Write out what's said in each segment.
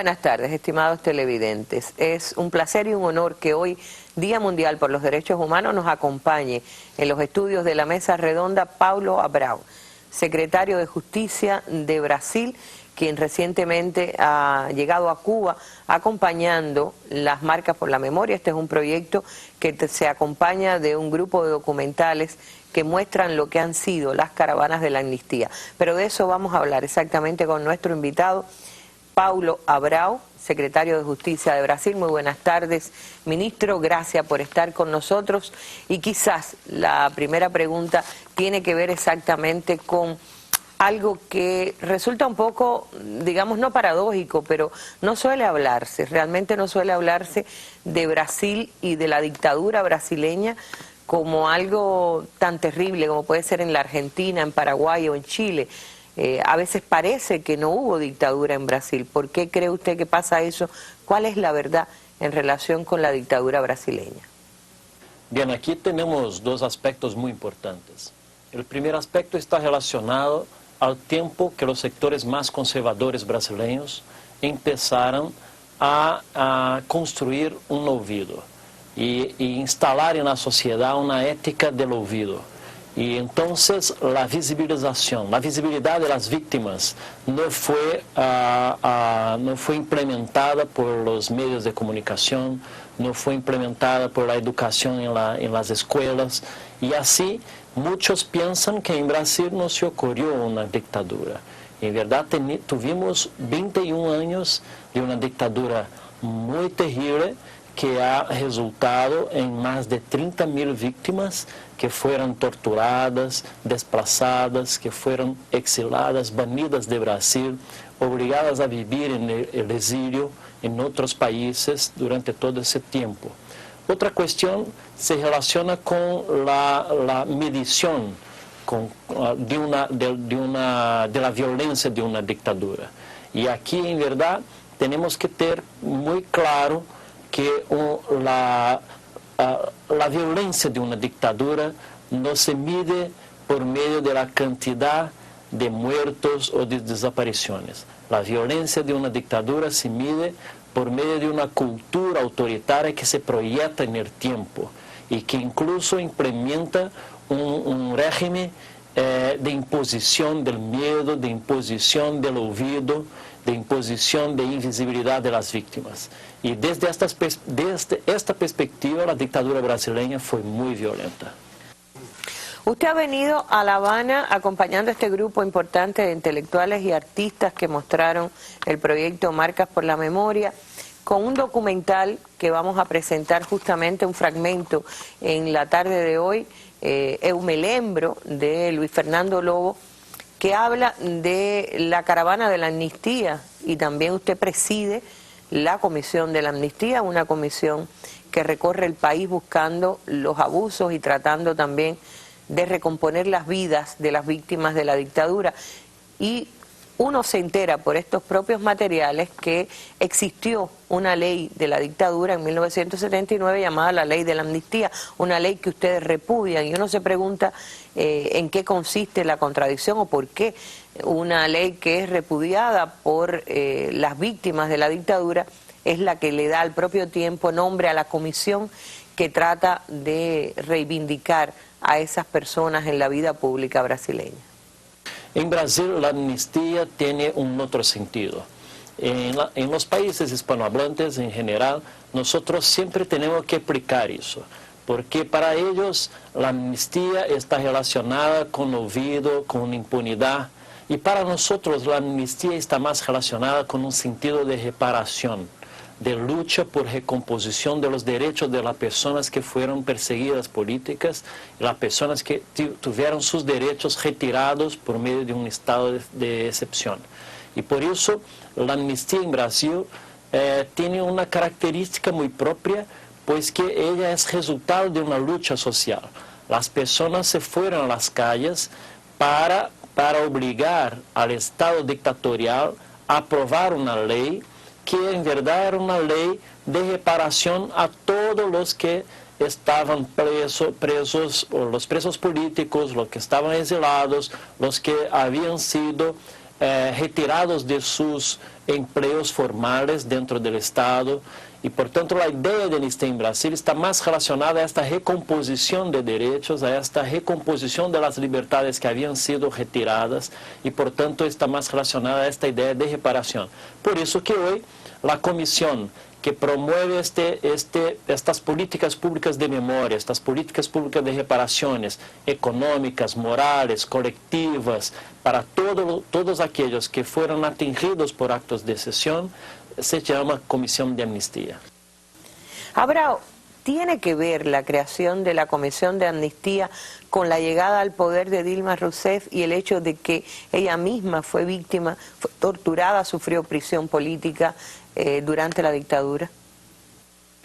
buenas tardes, estimados televidentes. Es un placer y un honor que hoy, Día Mundial por los Derechos Humanos, nos acompañe en los estudios de la Mesa Redonda Paulo Abrão, secretario de Justicia de Brasil, quien recientemente ha llegado a Cuba acompañando las Marcas por la Memoria. Este es un proyecto que se acompaña de un grupo de documentales que muestran lo que han sido las caravanas de la amnistía. Pero de eso vamos a hablar exactamente con nuestro invitado, Paulo Abrão, secretario de Justicia de Brasil. Muy buenas tardes, ministro, gracias por estar con nosotros. Y quizás la primera pregunta tiene que ver exactamente con algo que resulta un poco, digamos, no paradójico, pero no suele hablarse, realmente no suele hablarse de Brasil y de la dictadura brasileña como algo tan terrible como puede ser en la Argentina, en Paraguay o en Chile. A veces parece que no hubo dictadura en Brasil. ¿Por qué cree usted que pasa eso? ¿Cuál es la verdad en relación con la dictadura brasileña? Bien, aquí tenemos dos aspectos muy importantes. El primer aspecto está relacionado al tiempo que los sectores más conservadores brasileños empezaron a construir un olvido y instalar en la sociedad una ética del olvido. Y entonces la visibilidad de las víctimas no fue implementada por los medios de comunicación, no fue implementada por la educación en las escuelas, y así muchos piensan que en Brasil no se ocurrió una dictadura. En verdad tuvimos 21 años de una dictadura muy terrible que ha resultado en más de 30.000 víctimas que fueron torturadas, desplazadas, que fueron exiladas, banidas de Brasil, obligadas a vivir en el exilio en otros países durante todo ese tiempo. Otra cuestión se relaciona con la medición de la violencia de una dictadura. Y aquí, en verdad, tenemos que tener muy claro que la violencia de una dictadura no se mide por medio de la cantidad de muertos o de desapariciones. La violencia de una dictadura se mide por medio de una cultura autoritaria que se proyecta en el tiempo y que incluso implementa un régimen de imposición del miedo, de imposición del olvido, de imposición de invisibilidad de las víctimas. Y desde esta perspectiva, la dictadura brasileña fue muy violenta. Usted ha venido a La Habana acompañando a este grupo importante de intelectuales y artistas que mostraron el proyecto Marcas por la Memoria, con un documental que vamos a presentar justamente un fragmento en la tarde de hoy, Eu me lembro, de Luis Fernando Lobo, que habla de la caravana de la amnistía, y también usted preside la Comisión de la Amnistía, una comisión que recorre el país buscando los abusos y tratando también de recomponer las vidas de las víctimas de la dictadura. Y uno se entera por estos propios materiales que existió una ley de la dictadura en 1979 llamada la Ley de la Amnistía, una ley que ustedes repudian, y uno se pregunta en qué consiste la contradicción o por qué una ley que es repudiada por las víctimas de la dictadura es la que le da al propio tiempo nombre a la comisión que trata de reivindicar a esas personas en la vida pública brasileña. En Brasil la amnistía tiene un otro sentido. En los países hispanohablantes en general, nosotros siempre tenemos que explicar eso, porque para ellos la amnistía está relacionada con olvido, con impunidad, y para nosotros la amnistía está más relacionada con un sentido de reparación, de lucha por recomposición de los derechos de las personas que fueron perseguidas políticas, las personas que tuvieron sus derechos retirados por medio de un estado de excepción. Y por eso la amnistía en Brasil tiene una característica muy propia, pues que ella es resultado de una lucha social. Las personas se fueron a las calles para obligar al Estado dictatorial a aprobar una ley que en verdad era una ley de reparación a todos los que estaban presos, o los presos políticos, los que estaban exilados, los que habían sido retirados de sus empleos formales dentro del Estado. Y por tanto la idea de amnistía en Brasil está más relacionada a esta recomposición de derechos, a esta recomposición de las libertades que habían sido retiradas y por tanto está más relacionada a esta idea de reparación. Por eso que hoy la comisión que promueve estas políticas públicas de memoria, estas políticas públicas de reparaciones económicas, morales, colectivas, para todos aquellos que fueron atingidos por actos de secesión, se llama Comisión de Amnistía. Abrao, ¿tiene que ver la creación de la Comisión de Amnistía con la llegada al poder de Dilma Rousseff y el hecho de que ella misma fue víctima, fue torturada, sufrió prisión política durante la dictadura?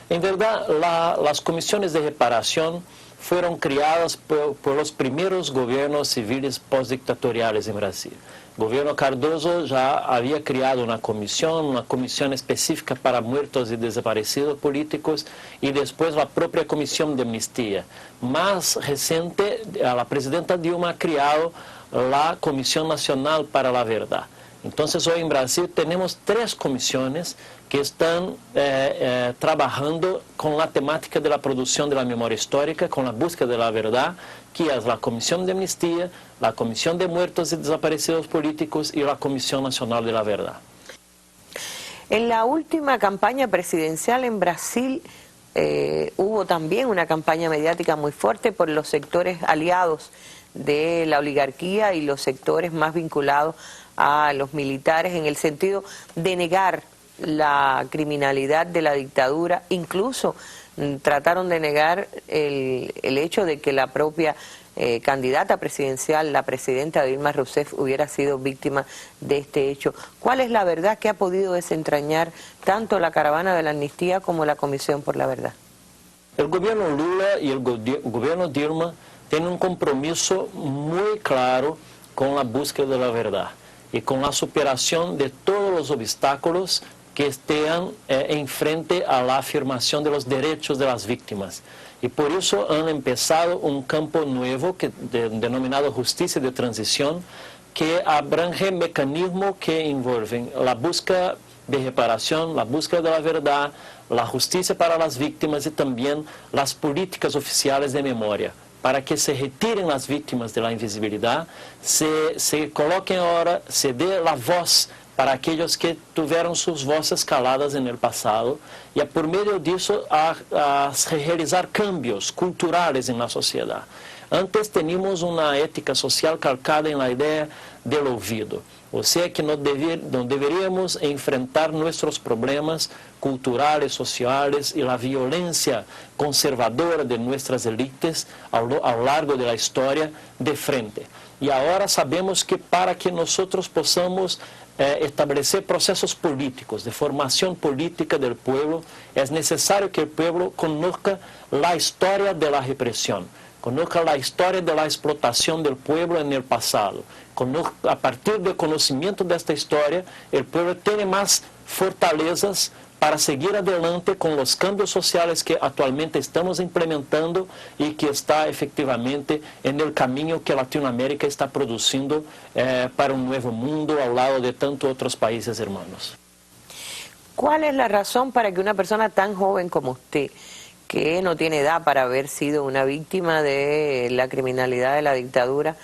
En verdad, las comisiones de reparación fueron creadas por los primeros gobiernos civiles postdictatoriales en Brasil. El gobierno Cardoso ya había creado una comisión específica para muertos y desaparecidos políticos y después la propia comisión de amnistía. Más reciente, la presidenta Dilma ha creado la Comisión Nacional para la Verdad. Entonces hoy en Brasil tenemos 3 comisiones que están trabajando con la temática de la producción de la memoria histórica, con la búsqueda de la verdad, que es la Comisión de Amnistía, la Comisión de Muertos y Desaparecidos Políticos y la Comisión Nacional de la Verdad. En la última campaña presidencial en Brasil hubo también una campaña mediática muy fuerte por los sectores aliados de la oligarquía y los sectores más vinculados a los militares en el sentido de negar la criminalidad de la dictadura, incluso trataron de negar el hecho de que la propia candidata presidencial, la presidenta Dilma Rousseff, hubiera sido víctima de este hecho. ¿Cuál es la verdad que ha podido desentrañar tanto la Caravana de la Amnistía como la Comisión por la Verdad? El gobierno Lula y el gobierno Dilma tienen un compromiso muy claro con la búsqueda de la verdad y con la superación de todos los obstáculos que estén en frente a la afirmación de los derechos de las víctimas. Y por eso han empezado un campo nuevo denominado justicia de transición, que abrange mecanismos que envuelven la búsqueda de reparación, la búsqueda de la verdad, la justicia para las víctimas y también las políticas oficiales de memoria, para que se retiren las víctimas de la invisibilidad, se coloquen ahora, se dé la voz para aquellos que tuvieron sus voces caladas en el pasado y por medio de eso a realizar cambios culturales en la sociedad. Antes teníamos una ética social calcada en la idea del olvido, o sea que no deberíamos enfrentar nuestros problemas culturales, sociales y la violencia conservadora de nuestras élites a lo largo de la historia de frente. Y ahora sabemos que para que nosotros podamos establecer procesos políticos, de formación política del pueblo, es necesario que el pueblo conozca la historia de la represión, conozca la historia de la explotación del pueblo en el pasado. A partir del conocimiento de esta historia, el pueblo tiene más fortalezas para seguir adelante con los cambios sociales que actualmente estamos implementando y que está efectivamente en el camino que Latinoamérica está produciendo para un nuevo mundo al lado de tantos otros países hermanos. ¿Cuál es la razón para que una persona tan joven como usted, que no tiene edad para haber sido una víctima de la criminalidad de la dictadura,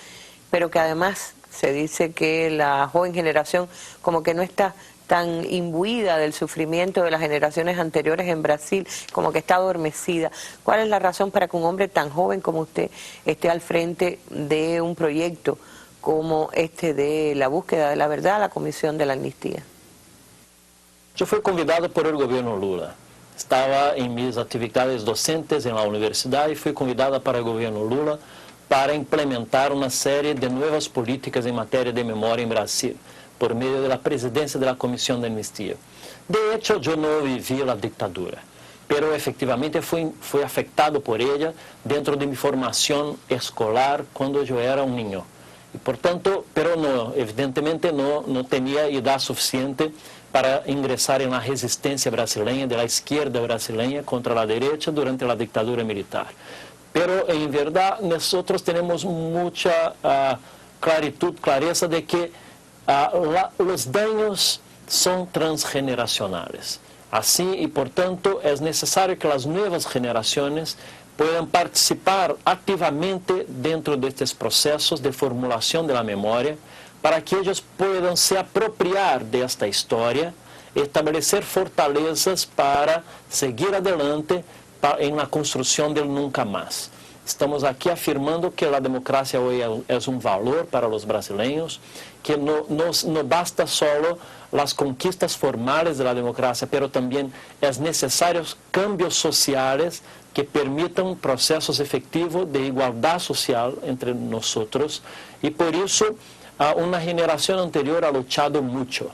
pero que además se dice que la joven generación como que no está tan imbuida del sufrimiento de las generaciones anteriores en Brasil, como que está adormecida? ¿Cuál es la razón para que un hombre tan joven como usted esté al frente de un proyecto como este de la búsqueda de la verdad, la Comisión de la Amnistía? Yo fui convidado por el gobierno Lula. Estaba en mis actividades docentes en la universidad y fui convidada para el gobierno Lula para implementar una serie de nuevas políticas en materia de memoria en Brasil, por medio de la presidencia de la Comisión de Amnistía. De hecho, yo no viví la dictadura, pero efectivamente fui afectado por ella dentro de mi formación escolar cuando yo era un niño. Y por tanto, pero no, evidentemente no tenía edad suficiente para ingresar en la resistencia brasileña, de la izquierda brasileña contra la derecha durante la dictadura militar. Pero en verdad nosotros tenemos mucha clareza de que los daños son transgeneracionales. Así y por tanto es necesario que las nuevas generaciones puedan participar activamente dentro de estos procesos de formulación de la memoria para que ellos puedan se apropiar de esta historia, establecer fortalezas para seguir adelante en la construcción del nunca más. Estamos aquí afirmando que la democracia hoy es un valor para los brasileños, que no basta solo las conquistas formales de la democracia, pero también es necesarios cambios sociales que permitan procesos efectivos de igualdad social entre nosotros, y por eso una generación anterior ha luchado mucho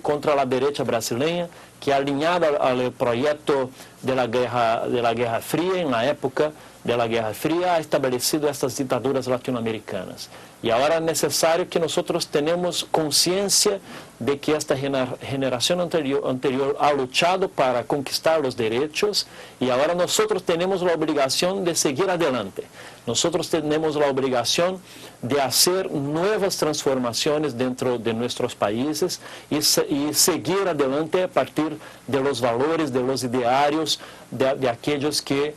contra la derecha brasileña, que alineada al proyecto de la Guerra Fría, en la época de la Guerra Fría, ha establecido estas dictaduras latinoamericanas. Y ahora es necesario que nosotros tenemos conciencia de que esta generación anterior ha luchado para conquistar los derechos, y ahora nosotros tenemos la obligación de seguir adelante. Nosotros tenemos la obligación de hacer nuevas transformaciones dentro de nuestros países y seguir adelante a partir de los valores, de los idearios de aquellos que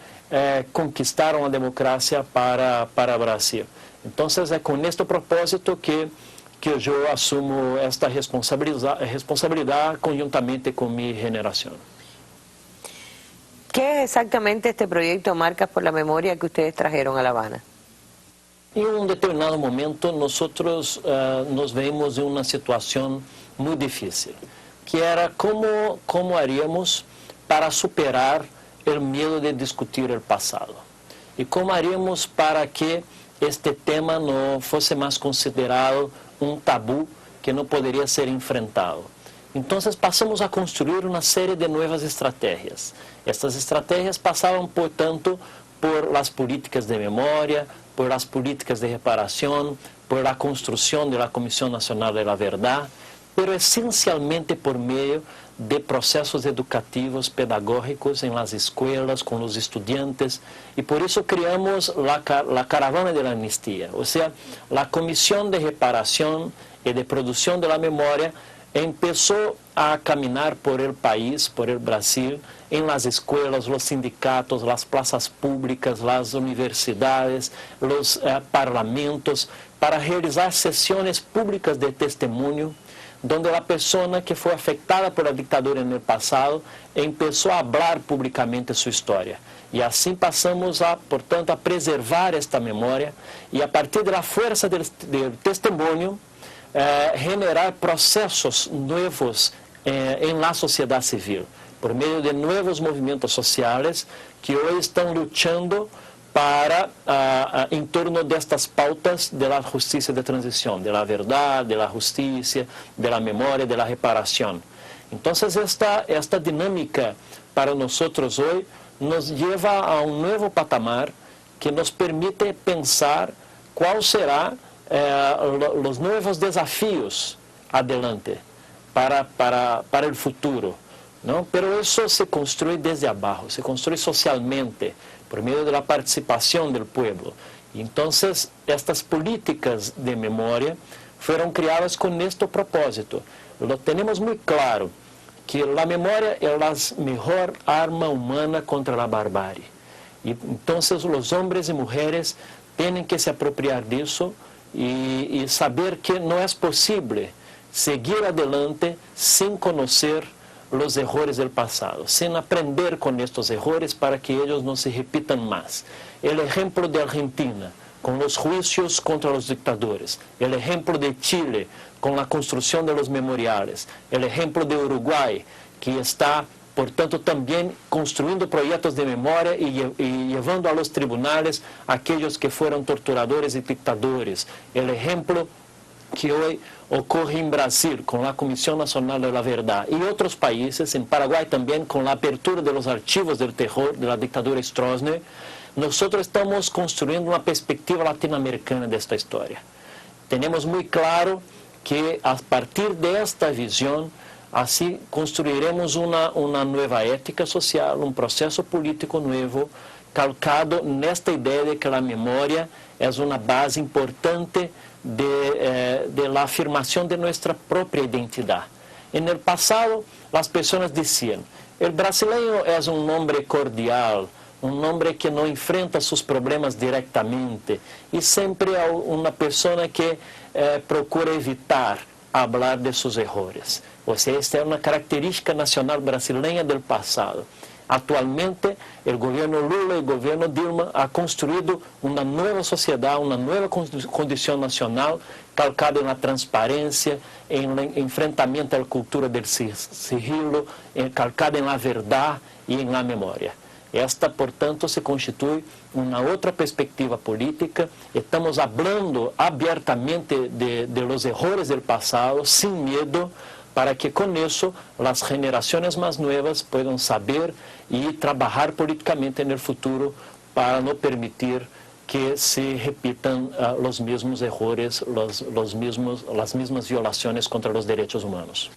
conquistaron la democracia para Brasil. Entonces es con este propósito que yo asumo esta responsabilidad conjuntamente con mi generación. ¿Qué es exactamente este proyecto Marcas por la Memoria que ustedes trajeron a La Habana? En un determinado momento nosotros nos vemos en una situación muy difícil, que era cómo haríamos para superar el miedo de discutir el pasado, y cómo haríamos para que este tema no fuese más considerado un tabú que no podría ser enfrentado. Entonces pasamos a construir una serie de nuevas estrategias. Estas estrategias pasaban, por tanto, por las políticas de memoria, por las políticas de reparación, por la construcción de la Comisión Nacional de la Verdad, pero esencialmente por medio de procesos educativos, pedagógicos en las escuelas, con los estudiantes, y por eso creamos la Caravana de la Amnistía, o sea, la Comisión de Reparación y de Producción de la Memoria empezó a caminar por el país, por el Brasil, en las escuelas, los sindicatos, las plazas públicas, las universidades, los parlamentos, para realizar sesiones públicas de testemunho, donde la persona que fue afectada por la dictadura en el pasado empezó a hablar públicamente su historia. Y así pasamos, por tanto, a preservar esta memoria y a partir de la fuerza del testemunho, generar procesos nuevos en la sociedad civil, por medio de nuevos movimientos sociales que hoy están luchando en torno de estas pautas de la justicia de transición, de la verdad, de la justicia, de la memoria, de la reparación. Entonces esta dinámica para nosotros hoy nos lleva a un nuevo patamar que nos permite pensar cuál será los nuevos desafíos adelante para el futuro, ¿no? Pero eso se construye desde abajo, se construye socialmente, por medio de la participación del pueblo. Y entonces estas políticas de memoria fueron creadas con este propósito. Lo tenemos muy claro, que la memoria es la mejor arma humana contra la barbarie. Y entonces los hombres y mujeres tienen que se apropiar de eso y saber que no es posible seguir adelante sin conocer los errores del pasado, sin aprender con estos errores para que ellos no se repitan más. El ejemplo de Argentina, con los juicios contra los dictadores, el ejemplo de Chile, con la construcción de los memoriales, el ejemplo de Uruguay, que está, por tanto, también construyendo proyectos de memoria y llevando a los tribunales a aquellos que fueron torturadores y dictadores, el ejemplo que hoy ocurre en Brasil con la Comisión Nacional de la Verdad y otros países, en Paraguay también con la apertura de los archivos del terror de la dictadura Stroessner. Nosotros estamos construyendo una perspectiva latinoamericana de esta historia. Tenemos muy claro que a partir de esta visión, así construiremos una nueva ética social, un proceso político nuevo, calcado nesta idea de que la memoria es una base importante de la afirmación de nuestra propia identidad. En el pasado, las personas decían, el brasileño es un hombre cordial, un hombre que no enfrenta sus problemas directamente y siempre una persona que procura evitar hablar de sus errores. O sea, esta es una característica nacional brasileña del pasado. Actualmente, el gobierno Lula y el gobierno Dilma han construido una nueva sociedad, una nueva condición nacional calcada en la transparencia, en el enfrentamiento a la cultura del sigilo, calcada en la verdad y en la memoria. Esta, portanto, se constituye una otra perspectiva política. Estamos hablando abiertamente de los errores del pasado, sin miedo, para que con eso las generaciones más nuevas puedan saber y trabajar políticamente en el futuro para no permitir que se repitan los mismos errores, las mismas violaciones contra los derechos humanos.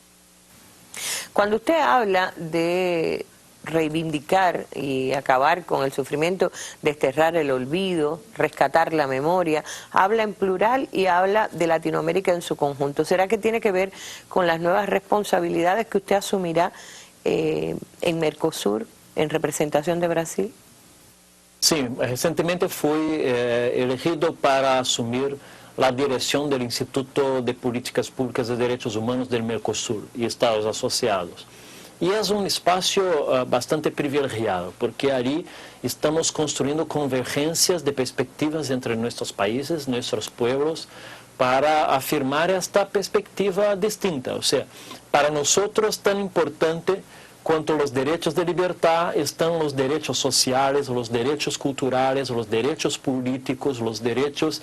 Cuando usted habla de reivindicar y acabar con el sufrimiento, desterrar el olvido, rescatar la memoria, habla en plural y habla de Latinoamérica en su conjunto. ¿Será que tiene que ver con las nuevas responsabilidades que usted asumirá en Mercosur en representación de Brasil? Sí, recientemente fui elegido para asumir la dirección del Instituto de Políticas Públicas de Derechos Humanos del Mercosur y Estados Asociados. Y es un espacio bastante privilegiado, porque ahí estamos construyendo convergencias de perspectivas entre nuestros países, nuestros pueblos, para afirmar esta perspectiva distinta. O sea, para nosotros tan importante cuanto los derechos de libertad están los derechos sociales, los derechos culturales, los derechos políticos, los derechos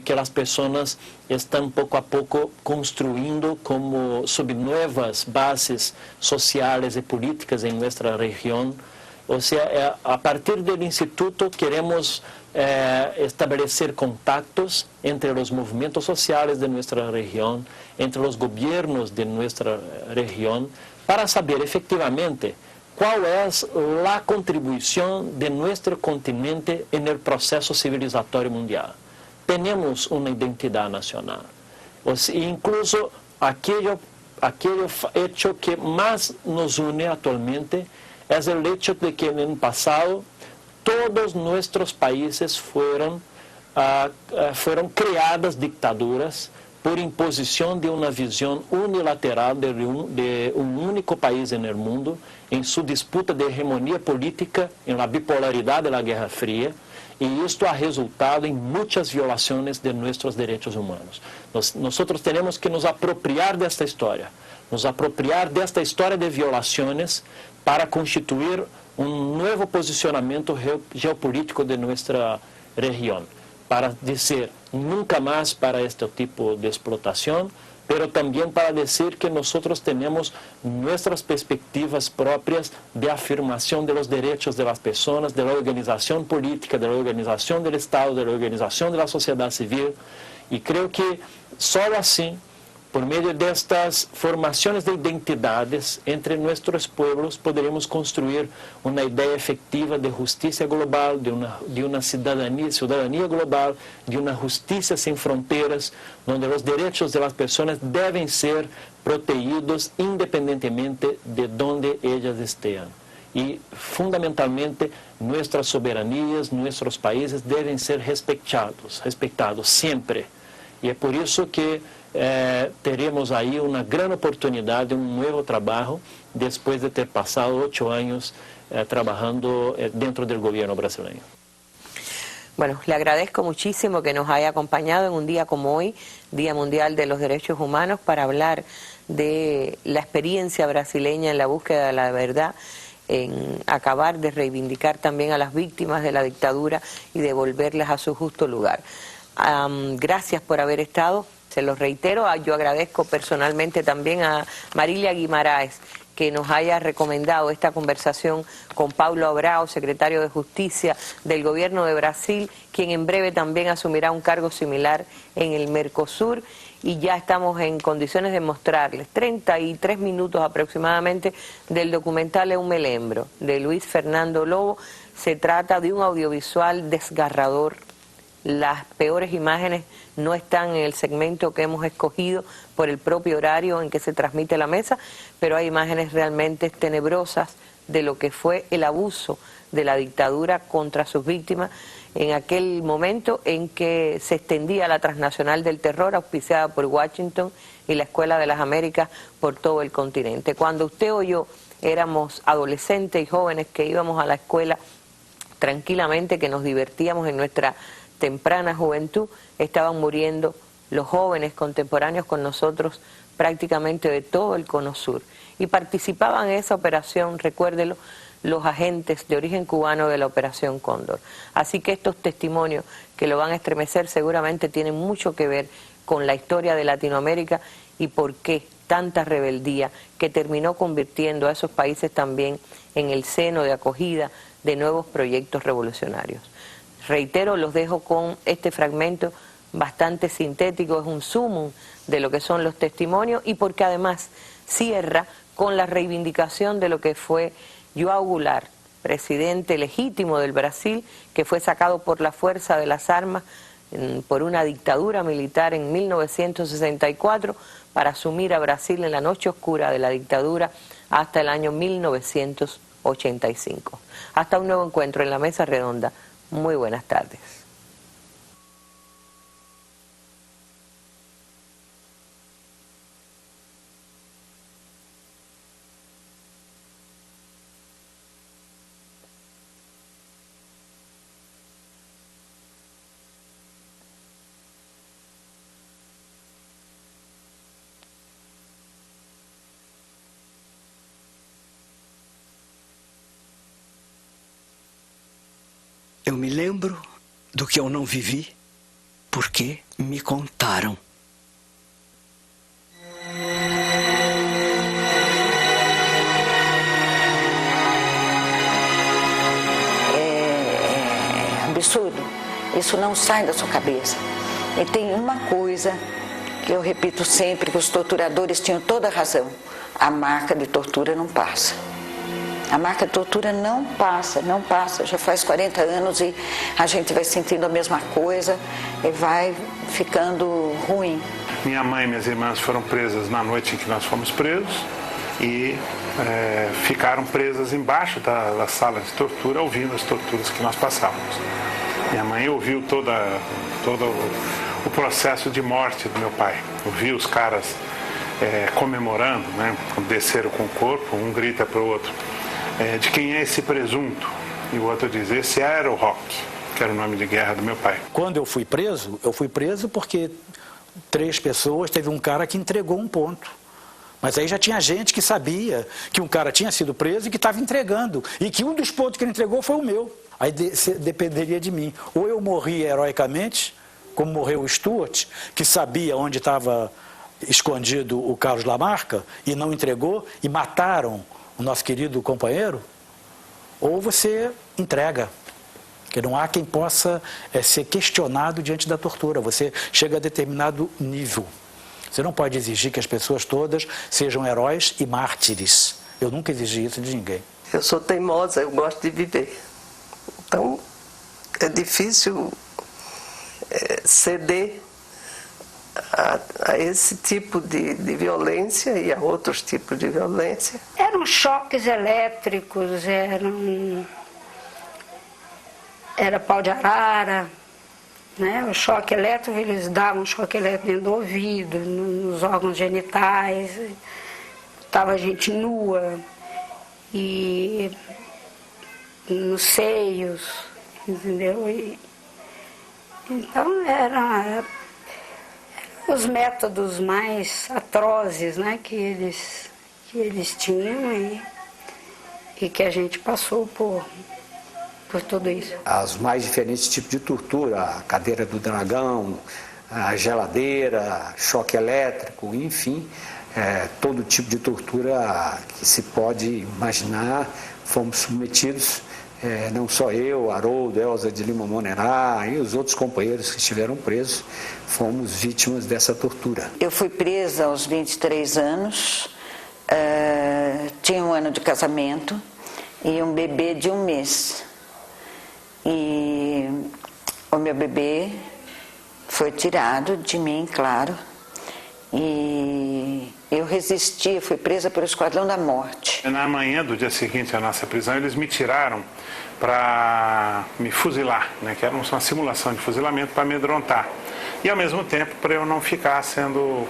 que las personas están poco a poco construyendo como sobre nuevas bases sociales y políticas en nuestra región. O sea, a partir del instituto queremos establecer contactos entre los movimientos sociales de nuestra región, entre los gobiernos de nuestra región, para saber efectivamente cuál es la contribución de nuestro continente en el proceso civilizatorio mundial. Tenemos una identidad nacional. O sea, incluso aquello hecho que más nos une actualmente es el hecho de que en el pasado todos nuestros países fueron creadas dictaduras por imposición de una visión unilateral de un único país en el mundo, en su disputa de hegemonía política, en la bipolaridad de la Guerra Fría, y esto ha resultado en muchas violaciones de nuestros derechos humanos. Nosotros tenemos que nos apropiar de esta historia de violaciones para constituir un nuevo posicionamiento geopolítico de nuestra región, para decir nunca más para este tipo de explotación, pero también para decir que nosotros tenemos nuestras perspectivas propias de afirmación de los derechos de las personas, de la organización política, de la organización del Estado, de la organización de la sociedad civil. Y creo que solo así, por medio de estas formaciones de identidades entre nuestros pueblos, podremos construir una idea efectiva de justicia global, de una ciudadanía global, de una justicia sin fronteras, donde los derechos de las personas deben ser protegidos independientemente de donde ellas estén. Y fundamentalmente nuestras soberanías, nuestros países deben ser respetados siempre. Y es por eso que teremos ahí una gran oportunidad de un nuevo trabajo después de ter pasado 8 años trabajando dentro del gobierno brasileño. Bueno, le agradezco muchísimo que nos haya acompañado en un día como hoy, Día Mundial de los Derechos Humanos, para hablar de la experiencia brasileña en la búsqueda de la verdad, en acabar de reivindicar también a las víctimas de la dictadura y devolverlas a su justo lugar. Gracias por haber estado. Se los reitero, yo agradezco personalmente también a Marilia Guimaraes que nos haya recomendado esta conversación con Paulo Abrao, secretario de Justicia del Gobierno de Brasil, quien en breve también asumirá un cargo similar en el Mercosur, y ya estamos en condiciones de mostrarles 33 minutos aproximadamente del documental Un Melembro, de Luis Fernando Lobo. Se trata de un audiovisual desgarrador, Las peores imágenes no están en el segmento que hemos escogido por el propio horario en que se transmite la mesa, pero hay imágenes realmente tenebrosas de lo que fue el abuso de la dictadura contra sus víctimas en aquel momento en que se extendía la transnacional del terror auspiciada por Washington y la Escuela de las Américas por todo el continente. Cuando usted o yo éramos adolescentes y jóvenes que íbamos a la escuela tranquilamente, que nos divertíamos en nuestra temprana juventud, estaban muriendo los jóvenes contemporáneos con nosotros prácticamente de todo el Cono Sur. Y participaban en esa operación, recuérdelo, los agentes de origen cubano de la Operación Cóndor. Así que estos testimonios que lo van a estremecer seguramente tienen mucho que ver con la historia de Latinoamérica y por qué tanta rebeldía que terminó convirtiendo a esos países también en el seno de acogida de nuevos proyectos revolucionarios. Reitero, los dejo con este fragmento bastante sintético, es un sumum de lo que son los testimonios y porque además cierra con la reivindicación de lo que fue João Goulart, presidente legítimo del Brasil, que fue sacado por la fuerza de las armas por una dictadura militar en 1964 para asumir a Brasil en la noche oscura de la dictadura hasta el año 1985. Hasta un nuevo encuentro en la Mesa Redonda. Muy buenas tardes. Eu me lembro do que eu não vivi, porque me contaram. É absurdo. Isso não sai da sua cabeça. E tem uma coisa que eu repito sempre, que os torturadores tinham toda a razão. A marca de tortura não passa. A marca de tortura não passa, não passa. Já faz 40 anos e a gente vai sentindo a mesma coisa e vai ficando ruim. Minha mãe e minhas irmãs foram presas na noite em que nós fomos presos e ficaram presas embaixo da sala de tortura, ouvindo as torturas que nós passávamos. Minha mãe ouviu todo o processo de morte do meu pai. Ouviu os caras comemorando, né? Desceram com o corpo, um grita para o outro. De quem é esse presunto? E o outro diz, esse era o Rock, que era o nome de guerra do meu pai. Quando eu fui preso porque 3 pessoas, teve um cara que entregou um ponto. Mas aí já tinha gente que sabia que um cara tinha sido preso e que estava entregando. E que um dos pontos que ele entregou foi o meu. Aí dependeria de mim. Ou eu morria heroicamente, como morreu o Stuart, que sabia onde estava escondido o Carlos Lamarca e não entregou, e mataram o nosso querido companheiro, ou você entrega, porque não há quem possa ser questionado diante da tortura. Você chega a determinado nível. Você não pode exigir que as pessoas todas sejam heróis e mártires. Eu nunca exigi isso de ninguém. Eu sou teimosa, eu gosto de viver. Então, é difícil ceder a esse tipo de violência e a outros tipos de violência. Eram choques elétricos, era pau de arara, né? O choque elétrico, eles davam choque elétrico dentro do ouvido, nos órgãos genitais, estava gente nua, e nos seios, entendeu? Então eram os métodos mais atrozes, né, que eles tinham e que a gente passou por tudo isso. Os mais diferentes tipos de tortura, a cadeira do dragão, a geladeira, choque elétrico, enfim, todo tipo de tortura que se pode imaginar, fomos submetidos. Não só eu, Haroldo, Elza de Lima Monerá e os outros companheiros que estiveram presos, fomos vítimas dessa tortura. Eu fui presa aos 23 anos, tinha 1 ano de casamento e um bebê de 1 mês. E o meu bebê foi tirado de mim, claro, e eu resisti, fui presa pelo Esquadrão da Morte. Na manhã do dia seguinte à nossa prisão, eles me tiraram para me fuzilar, né, que era uma simulação de fuzilamento para amedrontar. E ao mesmo tempo para eu não ficar sendo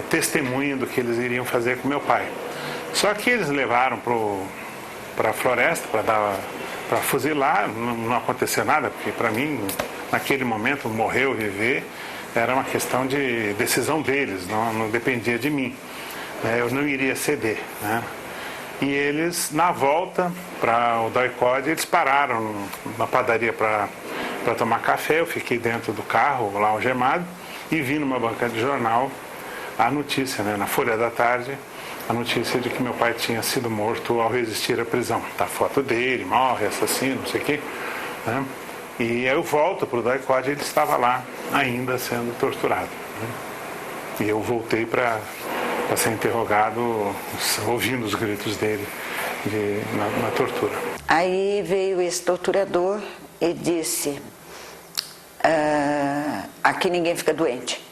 testemunha do que eles iriam fazer com meu pai. Só que eles levaram para a floresta para fuzilar, não aconteceu nada, porque para mim, naquele momento, morrer ou viver era uma questão de decisão deles, não dependia de mim. Eu não iria ceder, né? E eles, na volta para o DOI-CODE, eles pararam na padaria para tomar café. Eu fiquei dentro do carro, lá algemado, e vi numa banca de jornal a notícia, né, na Folha da Tarde, a notícia de que meu pai tinha sido morto ao resistir à prisão. Tá a foto dele, morre, assassino, não sei o quê, né? E aí eu volto para o DOI-CODE e ele estava lá ainda sendo torturado, né? E eu voltei para ser interrogado, ouvindo os gritos dele na tortura. Aí veio esse torturador e disse, aqui ninguém fica doente.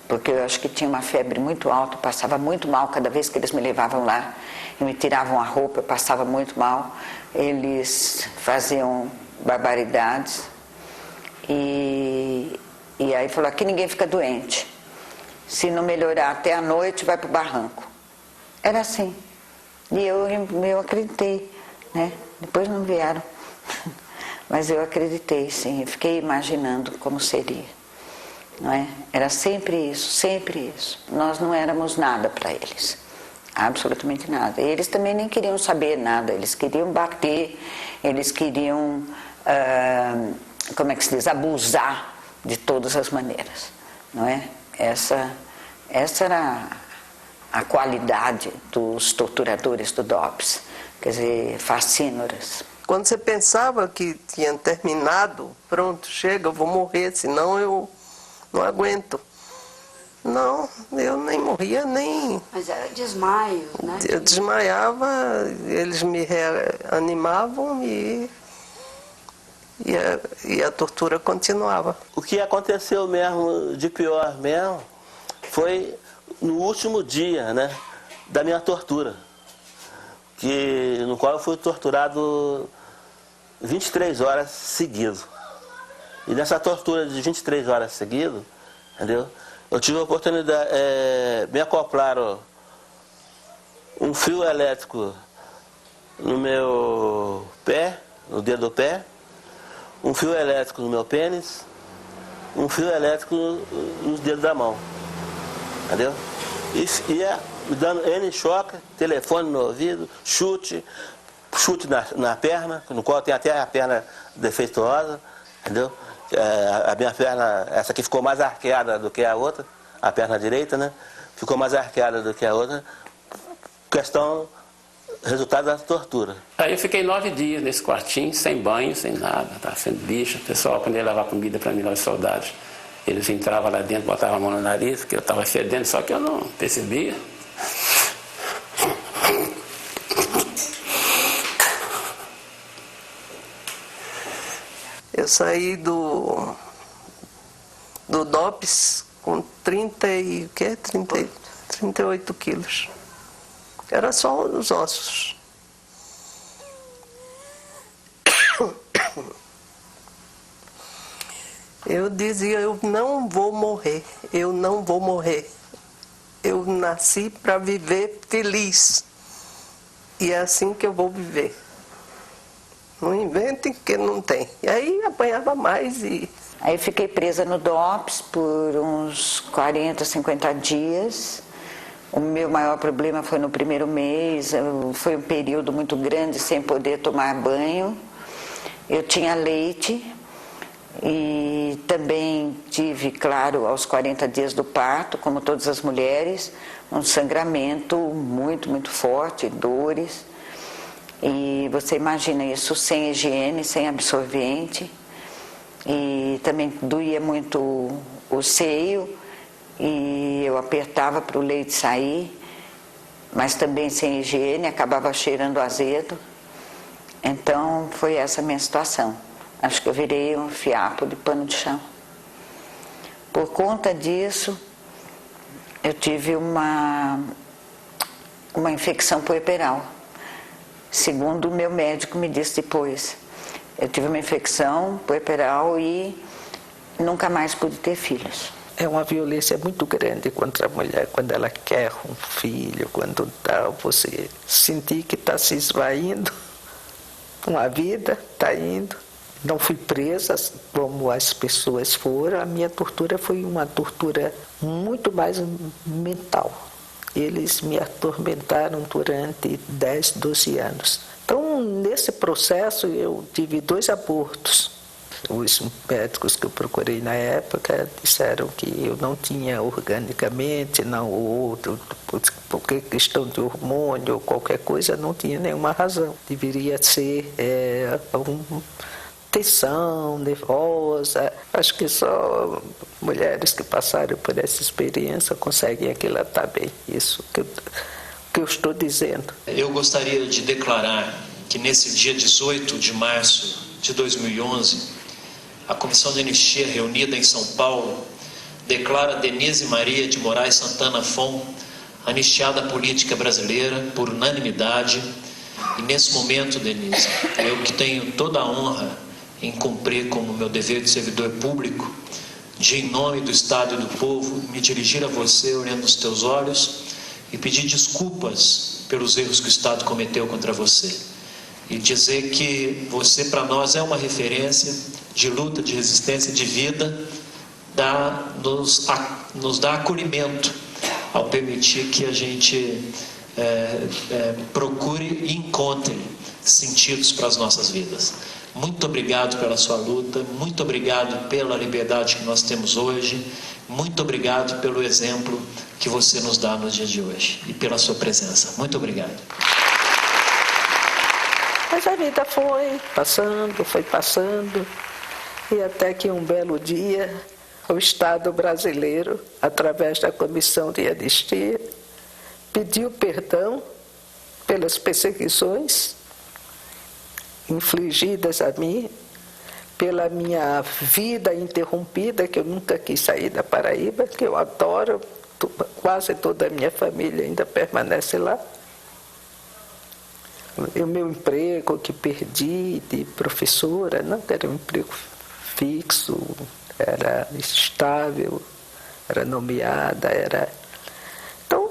Porque eu acho que tinha uma febre muito alta, passava muito mal cada vez que eles me levavam lá e me tiravam a roupa, eu passava muito mal. Eles faziam barbaridades e aí falou, aqui ninguém fica doente. Se não melhorar até a noite, vai para o barranco. Era assim. E eu acreditei, né? Depois não vieram. Mas eu acreditei, sim. Eu fiquei imaginando como seria. Não é? Era sempre isso, sempre isso. Nós não éramos nada para eles. Absolutamente nada. E eles também nem queriam saber nada. Eles queriam bater, eles queriam, como é que se diz, abusar de todas as maneiras. Não é? Essa era a qualidade dos torturadores do DOPS, quer dizer, fascínoras. Quando você pensava que tinha terminado, pronto, chega, eu vou morrer, senão eu não aguento. Não, eu nem morria, nem... Mas era desmaio, né? Eu desmaiava, eles me reanimavam e a tortura continuava. O que aconteceu mesmo, de pior mesmo, foi no último dia, né, da minha tortura, no qual eu fui torturado 23 horas seguidas. E nessa tortura de 23 horas seguidas, entendeu? Eu tive a oportunidade, me acoplaram um fio elétrico no meu pé, no dedo do pé, um fio elétrico no meu pênis, um fio elétrico nos dedos da mão, entendeu? E ia me dando N choque, telefone no ouvido, chute na perna, no qual tem até a perna defeituosa, entendeu? A minha perna, essa aqui ficou mais arqueada do que a outra, a perna direita, né? Ficou mais arqueada do que a outra, resultado da tortura. Aí eu fiquei 9 dias nesse quartinho, sem banho, sem nada, estava sendo bicho. O pessoal, quando ia levar comida para mim, lá, os soldados, eles entravam lá dentro, botavam a mão no nariz, porque eu estava fedendo, só que eu não percebia. Eu saí do DOPS com 38 quilos. Era só os ossos. Eu dizia, eu não vou morrer, eu não vou morrer. Eu nasci para viver feliz. E é assim que eu vou viver. Não inventem que não tem. E aí apanhava mais e... Aí fiquei presa no DOPS por uns 40, 50 dias. O meu maior problema foi no primeiro mês, foi um período muito grande sem poder tomar banho. Eu tinha leite e também tive, claro, aos 40 dias do parto, como todas as mulheres, um sangramento muito, muito forte, dores. E você imagina isso sem higiene, sem absorvente. E também doía muito o seio e eu apertava para o leite sair, mas também sem higiene, acabava cheirando azedo. Então foi essa a minha situação. Acho que eu virei um fiapo de pano de chão. Por conta disso, eu tive uma infecção puerperal. Segundo o meu médico me disse depois, eu tive uma infecção puerperal e nunca mais pude ter filhos. É uma violência muito grande contra a mulher, quando ela quer um filho, quando você sentir que está se esvaindo, uma vida está indo. Não fui presa como as pessoas foram, a minha tortura foi uma tortura muito mais mental. Eles me atormentaram durante 10, 12 anos. Então, nesse processo, eu tive 2 abortos. Os médicos que eu procurei na época disseram que eu não tinha organicamente, não outro, porque questão de hormônio ou qualquer coisa, não tinha nenhuma razão. Deveria ser tensão, nervosa. Acho que só mulheres que passaram por essa experiência conseguem aquilatar bem isso que eu estou dizendo. Eu gostaria de declarar que nesse dia 18 de março de 2011, a Comissão de Anistia reunida em São Paulo declara Denise Maria de Moraes Santana Fon anistiada política brasileira por unanimidade. E nesse momento, Denise, eu que tenho toda a honra em cumprir como meu dever de servidor público, de em nome do Estado e do povo, me dirigir a você olhando nos teus olhos e pedir desculpas pelos erros que o Estado cometeu contra você. E dizer que você para nós é uma referência de luta, de resistência, de vida, nos dá acolhimento ao permitir que a gente procure e encontre sentidos para as nossas vidas. Muito obrigado pela sua luta, muito obrigado pela liberdade que nós temos hoje, muito obrigado pelo exemplo que você nos dá no dia de hoje e pela sua presença. Muito obrigado. Mas a vida foi passando, e até que um belo dia o Estado brasileiro, através da Comissão de Anistia, pediu perdão pelas perseguições infligidas a mim, pela minha vida interrompida, que eu nunca quis sair da Paraíba, que eu adoro, quase toda a minha família ainda permanece lá. O meu emprego que perdi de professora, não era um emprego fixo, era estável, era nomeada, era... Então,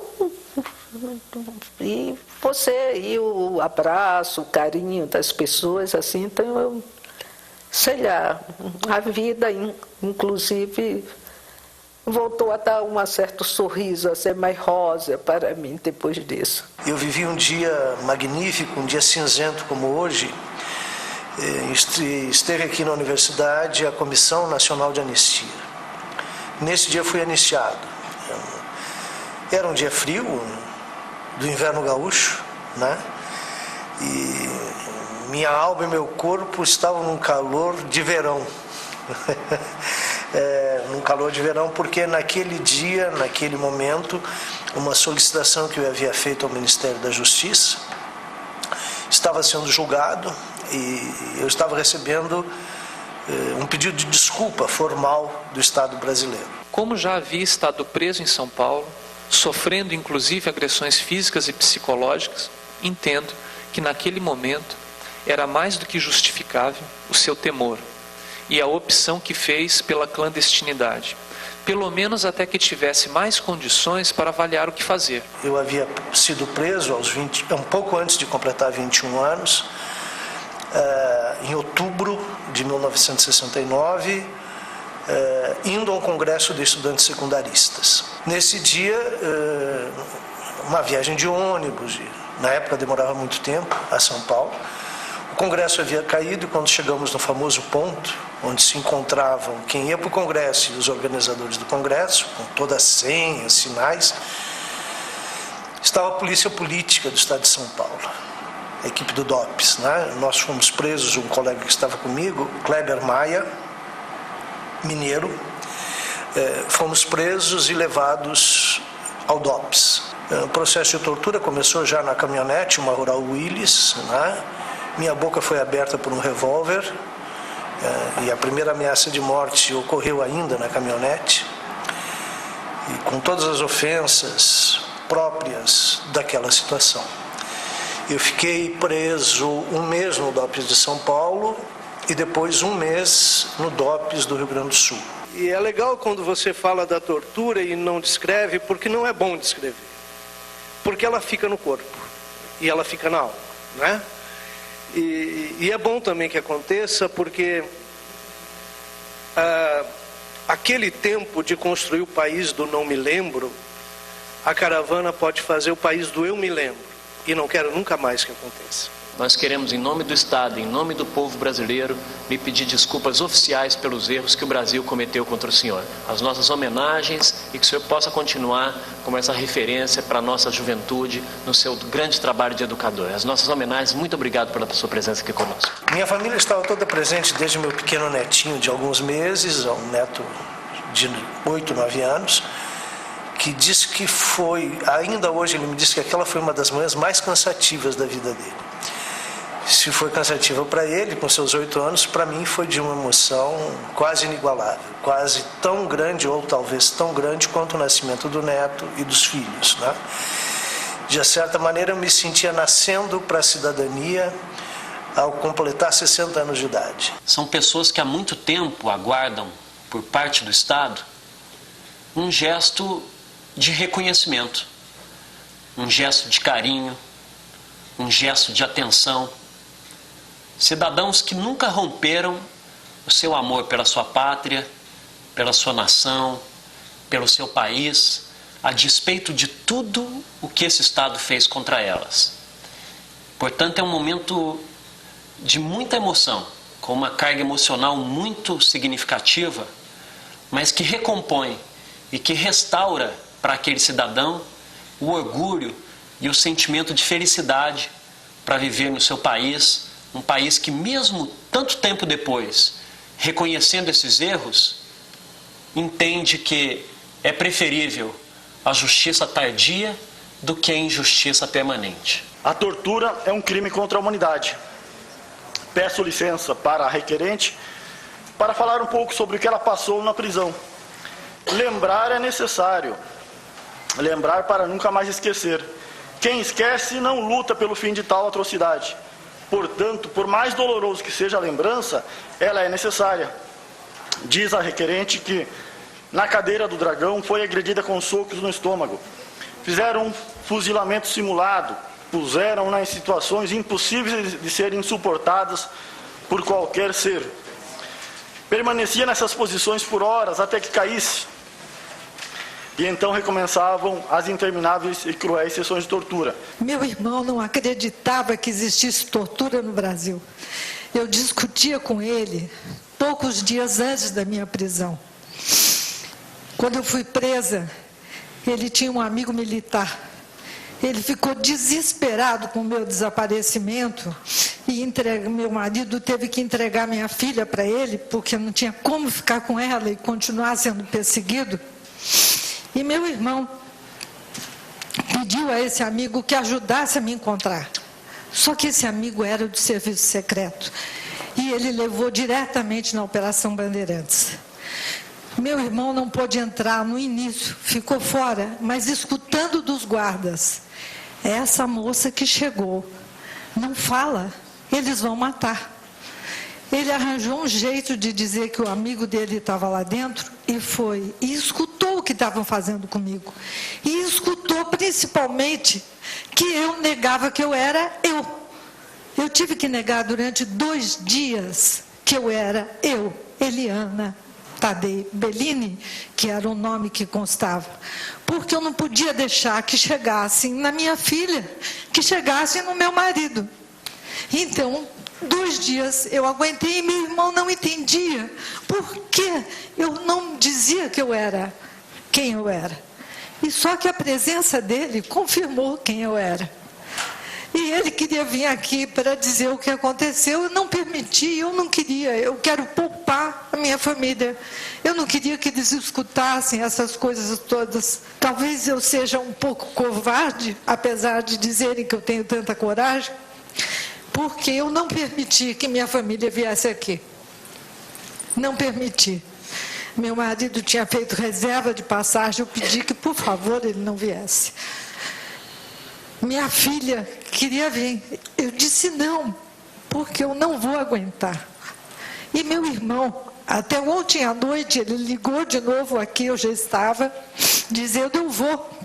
e você, e o abraço, o carinho das pessoas, assim, então eu, sei lá, a vida, inclusive, voltou a dar um certo sorriso, a ser mais rosa para mim depois disso. Eu vivi um dia magnífico, um dia cinzento como hoje. Esteve aqui na universidade a Comissão Nacional de Anistia. Nesse dia fui anistiado. Era um dia frio, do inverno gaúcho, né? E minha alma e meu corpo estavam num calor de verão. Num calor de verão, porque naquele dia, naquele momento, uma solicitação que eu havia feito ao Ministério da Justiça estava sendo julgado e eu estava recebendo um pedido de desculpa formal do Estado brasileiro. Como já havia estado preso em São Paulo, sofrendo inclusive agressões físicas e psicológicas, entendo que naquele momento era mais do que justificável o seu temor e a opção que fez pela clandestinidade, pelo menos até que tivesse mais condições para avaliar o que fazer. Eu havia sido preso um pouco antes de completar 21 anos, em outubro de 1969, indo a um congresso de estudantes secundaristas. Nesse dia, uma viagem de ônibus, na época demorava muito tempo, a São Paulo. O congresso havia caído e quando chegamos no famoso ponto, onde se encontravam quem ia para o congresso e os organizadores do congresso, com todas as senhas, sinais, estava a polícia política do estado de São Paulo, a equipe do DOPS, né? Nós fomos presos, um colega que estava comigo, Kleber Maia, mineiro, fomos presos e levados ao DOPS. O processo de tortura começou já na caminhonete, uma Rural Willys, né? Minha boca foi aberta por um revólver, E a primeira ameaça de morte ocorreu ainda na caminhonete, e com todas as ofensas próprias daquela situação. Eu fiquei preso um mês no DOPS de São Paulo e depois um mês no DOPS do Rio Grande do Sul. E é legal quando você fala da tortura e não descreve, porque não é bom descrever. Porque ela fica no corpo e ela fica na alma, né? E é bom também que aconteça, porque aquele tempo de construir o país do não me lembro, a caravana pode fazer o país do eu me lembro. E não quero nunca mais que aconteça. Nós queremos, em nome do Estado, em nome do povo brasileiro, lhe pedir desculpas oficiais pelos erros que o Brasil cometeu contra o senhor. As nossas homenagens e que o senhor possa continuar como essa referência para a nossa juventude no seu grande trabalho de educador. As nossas homenagens, muito obrigado pela sua presença aqui conosco. Minha família estava toda presente desde meu pequeno netinho de alguns meses, ao neto de 8, 9 anos, que disse que foi, ainda hoje ele me disse que aquela foi uma das manhãs mais cansativas da vida dele. Se foi cansativa para ele, com seus 8 anos, para mim foi de uma emoção quase inigualável, quase tão grande, ou talvez tão grande, quanto o nascimento do neto e dos filhos, né? De certa maneira, eu me sentia nascendo para a cidadania ao completar 60 anos de idade. São pessoas que há muito tempo aguardam, por parte do Estado, um gesto de reconhecimento, um gesto de carinho, um gesto de atenção. Cidadãos que nunca romperam o seu amor pela sua pátria, pela sua nação, pelo seu país, a despeito de tudo o que esse Estado fez contra elas. Portanto, é um momento de muita emoção, com uma carga emocional muito significativa, mas que recompõe e que restaura para aquele cidadão o orgulho e o sentimento de felicidade para viver no seu país, um país que mesmo tanto tempo depois, reconhecendo esses erros, entende que é preferível a justiça tardia do que a injustiça permanente. A tortura é um crime contra a humanidade. Peço licença para a requerente para falar um pouco sobre o que ela passou na prisão. Lembrar é necessário. Lembrar para nunca mais esquecer. Quem esquece não luta pelo fim de tal atrocidade. Portanto, por mais doloroso que seja a lembrança, ela é necessária. Diz a requerente que, na cadeira do Dragão, foi agredida com socos no estômago. Fizeram um fuzilamento simulado, puseram-na em situações impossíveis de serem suportadas por qualquer ser. Permanecia nessas posições por horas até que caísse. E então recomeçavam as intermináveis e cruéis sessões de tortura. Meu irmão não acreditava que existisse tortura no Brasil. Eu discutia com ele poucos dias antes da minha prisão. Quando eu fui presa, ele tinha um amigo militar. Ele ficou desesperado com o meu desaparecimento e meu marido teve que entregar minha filha para ele, porque não tinha como ficar com ela e continuar sendo perseguido. E meu irmão pediu a esse amigo que ajudasse a me encontrar. Só que esse amigo era do serviço secreto. E ele levou diretamente na Operação Bandeirantes. Meu irmão não pôde entrar no início, ficou fora, mas escutando dos guardas. Essa moça que chegou, não fala, eles vão matar. Ele arranjou um jeito de dizer que o amigo dele estava lá dentro e foi. E escutou o que estavam fazendo comigo. E escutou principalmente que eu negava que eu era eu. Eu tive que negar durante 2 dias que eu era eu, Eliana Tadei Bellini, que era o nome que constava. Porque eu não podia deixar que chegassem na minha filha, que chegassem no meu marido. Então, 2 dias eu aguentei e meu irmão não entendia por que eu não dizia que eu era quem eu era. E só que a presença dele confirmou quem eu era. E ele queria vir aqui para dizer o que aconteceu, eu não permiti, eu não queria, eu quero poupar a minha família. Eu não queria que eles escutassem essas coisas todas. Talvez eu seja um pouco covarde, apesar de dizerem que eu tenho tanta coragem, porque eu não permiti que minha família viesse aqui. Não permiti. Meu marido tinha feito reserva de passagem, eu pedi que, por favor, ele não viesse. Minha filha queria vir. Eu disse não, porque eu não vou aguentar. E meu irmão, até ontem à noite, ele ligou de novo aqui, eu já estava, dizendo eu vou.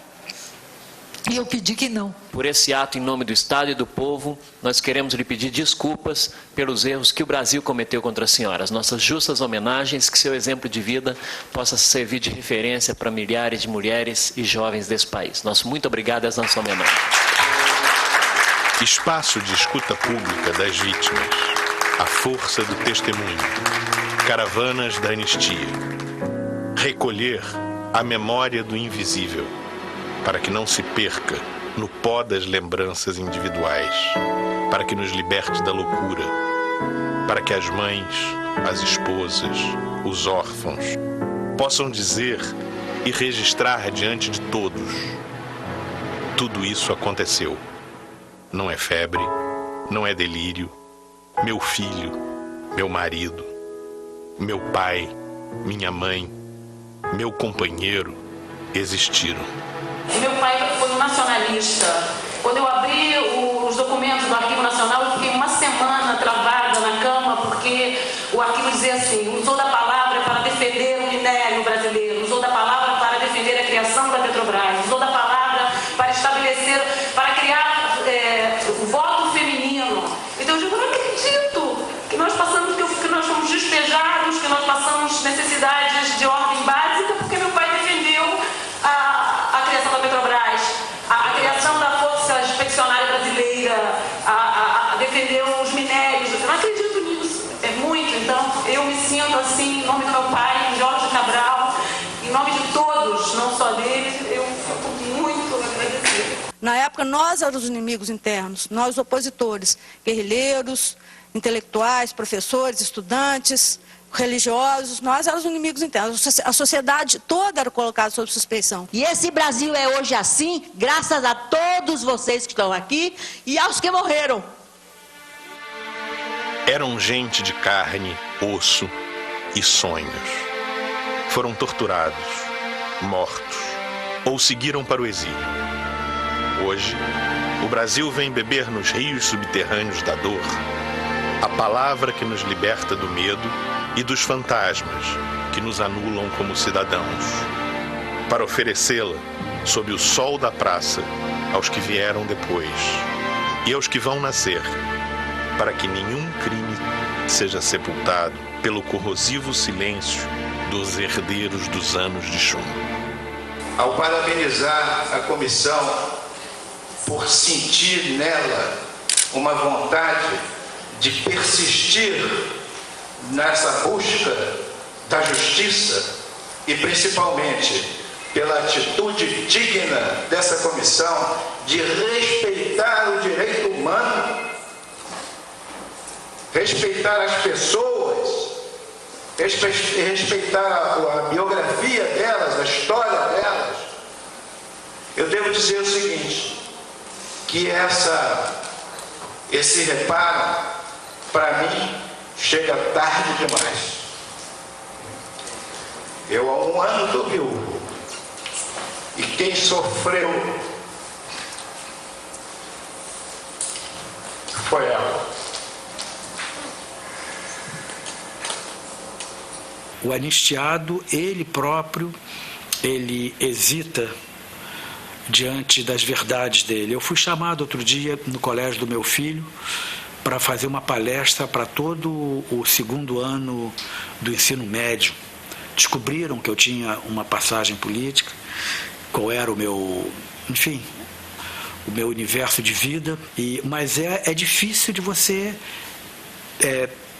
E eu pedi que não. Por esse ato, em nome do Estado e do povo, nós queremos lhe pedir desculpas pelos erros que o Brasil cometeu contra a senhora. As nossas justas homenagens, que seu exemplo de vida possa servir de referência para milhares de mulheres e jovens desse país. Nosso muito obrigado, as nossas homenagens. Espaço de escuta pública das vítimas. A força do testemunho. Caravanas da anistia. Recolher a memória do invisível, para que não se perca no pó das lembranças individuais, para que nos liberte da loucura, para que as mães, as esposas, os órfãos possam dizer e registrar diante de todos: tudo isso aconteceu. Não é febre, não é delírio. Meu filho, meu marido, meu pai, minha mãe, meu companheiro existiram. Meu pai foi um nacionalista. Quando eu abri os documentos do Arquivo Nacional, eu fiquei uma semana travada na cama, porque o arquivo dizia assim: usou da palavra para defender o minério brasileiro, usou da palavra para defender a criação da Petrobras, usou da palavra para estabelecer, para criar o voto feminino. Então eu digo, não acredito que nós passamos, que nós fomos despejados, que nós passamos necessidades de ordem básica, porque meu pai defendeu a criação da Petrobras, a criação da Força Expedicionária Brasileira, defendeu os minérios. Eu não acredito nisso, é muito. Então eu me sinto assim, em nome do meu pai, Jorge Cabral, em nome de todos, não só dele, eu fico muito agradecida. Na época, nós éramos os inimigos internos, nós os opositores, guerrilheiros, intelectuais, professores, estudantes, religiosos, nós éramos os inimigos internos. A sociedade toda era colocada sob suspeição. E esse Brasil é hoje assim, graças a todos vocês que estão aqui e aos que morreram. Eram gente de carne, osso e sonhos. Foram torturados, mortos ou seguiram para o exílio. Hoje, o Brasil vem beber nos rios subterrâneos da dor a palavra que nos liberta do medo e dos fantasmas que nos anulam como cidadãos, para oferecê-la sob o sol da praça aos que vieram depois e aos que vão nascer, para que nenhum crime seja sepultado pelo corrosivo silêncio dos herdeiros dos anos de chumbo. Ao parabenizar a comissão por sentir nela uma vontade de persistir nessa busca da justiça e principalmente pela atitude digna dessa comissão de respeitar o direito humano, respeitar as pessoas, respeitar a biografia delas, a história delas, eu devo dizer o seguinte, que esse reparo, para mim, chega tarde demais. Eu há um ano estou viúvo. E quem sofreu foi ela. O anistiado, ele próprio, ele hesita diante das verdades dele. Eu fui chamado outro dia no colégio do meu filho para fazer uma palestra para todo o segundo ano do ensino médio. Descobriram que eu tinha uma passagem política, qual era o meu, enfim, o meu universo de vida, mas é difícil de você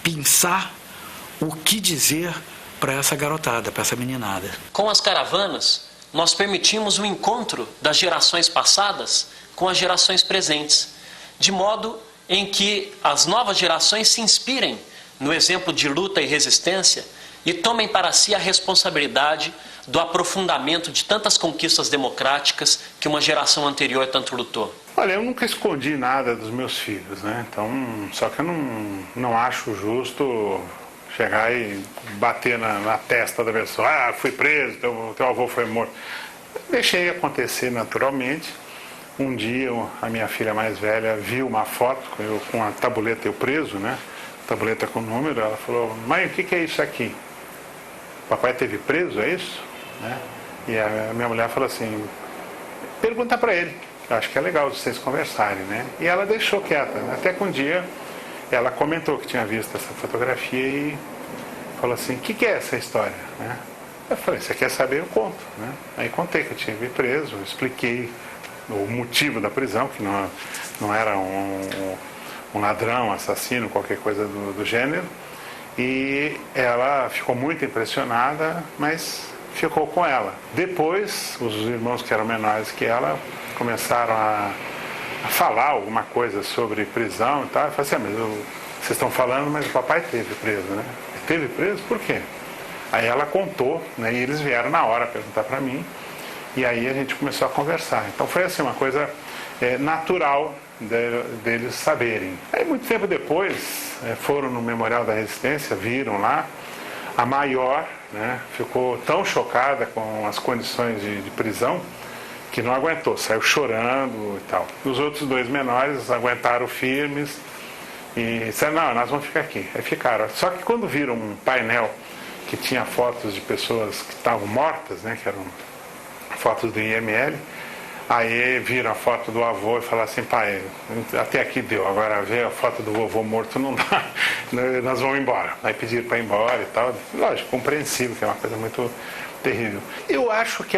pensar o que dizer para essa garotada, para essa meninada. Com as caravanas, nós permitimos o encontro das gerações passadas com as gerações presentes, de modo em que as novas gerações se inspirem no exemplo de luta e resistência e tomem para si a responsabilidade do aprofundamento de tantas conquistas democráticas que uma geração anterior tanto lutou. Olha, eu nunca escondi nada dos meus filhos, né? Então, só que eu não acho justo chegar e bater na testa da pessoa. Ah, fui preso, teu avô foi morto. Deixei acontecer naturalmente. Um dia a minha filha mais velha viu uma foto com a tabuleta, eu preso, né? Tabuleta com número. Ela falou: mãe, o que é isso aqui? Papai teve preso, é isso? Né? E a minha mulher falou assim: pergunta para ele. Eu acho que é legal vocês conversarem, né? E ela deixou quieta, né? Até que um dia ela comentou que tinha visto essa fotografia e falou assim: o que é essa história? Né? Eu falei: você quer saber? Eu conto. Né? Aí contei que eu tinha visto preso, expliquei o motivo da prisão, que não era um ladrão, assassino, qualquer coisa do gênero. E ela ficou muito impressionada, mas ficou com ela. Depois, os irmãos que eram menores que ela começaram a falar alguma coisa sobre prisão e tal. Eu falei assim: mas vocês estão falando, mas o papai teve preso, né? Teve preso? Por quê? Aí ela contou, né? E eles vieram na hora perguntar para mim. E aí a gente começou a conversar. Então foi assim, uma coisa natural deles saberem. Aí muito tempo depois, foram no Memorial da Resistência, viram lá. A maior, né, ficou tão chocada com as condições de prisão que não aguentou, saiu chorando e tal. Os outros 2 menores aguentaram firmes e disseram: não, nós vamos ficar aqui. Aí ficaram. Só que quando viram um painel que tinha fotos de pessoas que estavam mortas, né, que eram fotos do IML, aí viram a foto do avô e falaram assim: pai, até aqui deu, agora ver a foto do vovô morto não dá, nós vamos embora. Aí pediram para ir embora e tal. Lógico, compreensível, que é uma coisa muito terrível. Eu acho que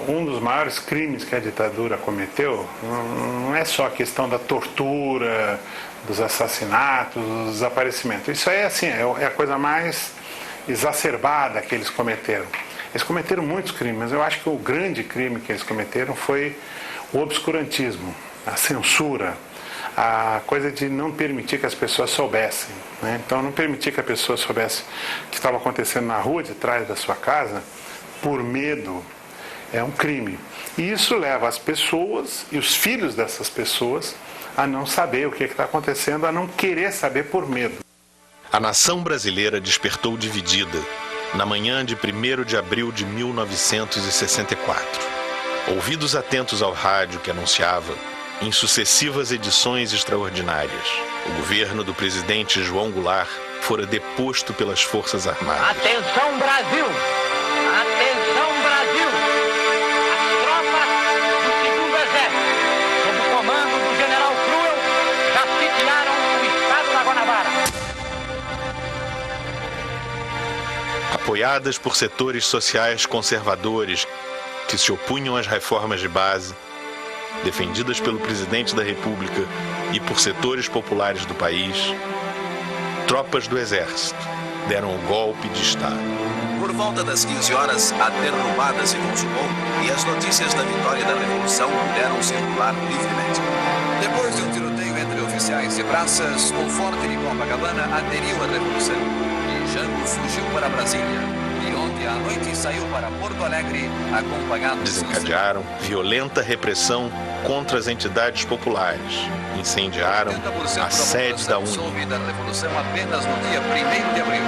um dos maiores crimes que a ditadura cometeu não é só a questão da tortura, dos assassinatos, dos desaparecimentos. Isso aí assim, é a coisa mais exacerbada que eles cometeram. Eles cometeram muitos crimes, mas eu acho que o grande crime que eles cometeram foi o obscurantismo, a censura, a coisa de não permitir que as pessoas soubessem, né? Então, não permitir que a pessoa soubesse o que estava acontecendo na rua de trás da sua casa, por medo, é um crime. E isso leva as pessoas e os filhos dessas pessoas a não saber o que está acontecendo, a não querer saber por medo. A nação brasileira despertou dividida na manhã de 1º de abril de 1964. Ouvidos atentos ao rádio que anunciava, em sucessivas edições extraordinárias, o governo do presidente João Goulart fora deposto pelas Forças Armadas. Atenção, Brasil! Atenção, Brasil! As tropas do 2º Exército, sob o comando do general Cruel, já sitiaram o estado da Guanabara. Apoiadas por setores sociais conservadores que se opunham às reformas de base, defendidas pelo presidente da República e por setores populares do país, tropas do Exército deram o golpe de Estado. Por volta das 15 horas, a derrubada se consumou e as notícias da vitória da Revolução puderam circular livremente. Depois de um tiroteio entre oficiais e praças, o Forte de Copacabana aderiu à Revolução. E Jango fugiu para Brasília. E ontem à noite saiu para Porto Alegre, acompanhado de desencadearam violenta repressão contra as entidades populares. Incendiaram a sede da UNE. Da Revolução apenas no dia 1º de abril.